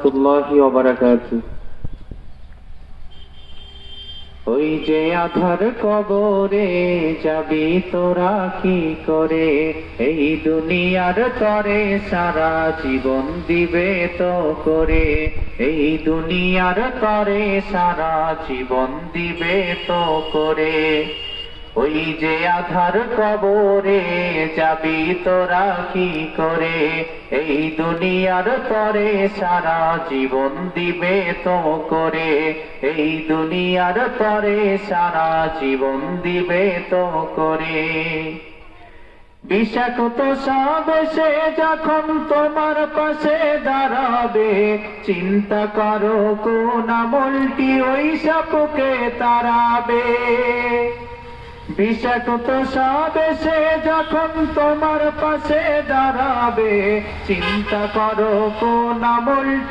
রহমতুল্লাহি ওয়া বারাকাতুহু। ওই যে আধার কবরে যাবি তোরা কি করে, এই দুনিয়ার তরে সারা জীবন দিবে তো করে, এই দুনিয়ার তরে সারা জীবন দিবে তো করে। ওই যে আধার কবরে যাবি তোরা কি করে, এই দুনিয়ার তরে সারা জীবন দিবে তো করে, এই দুনিয়ার তরে সারা জীবন দিবে তো করে। বিষাক্ত সাপ এসে যখন তোমার পাশে দাঁড়াবে, চিন্তা করো কোন আমলটি ওই সাপকে তাড়াবে। বিষাক্ত সাপ এসে যখন তোমার পাশে দাঁড়াবে, চিন্তা করো কোন আমলটি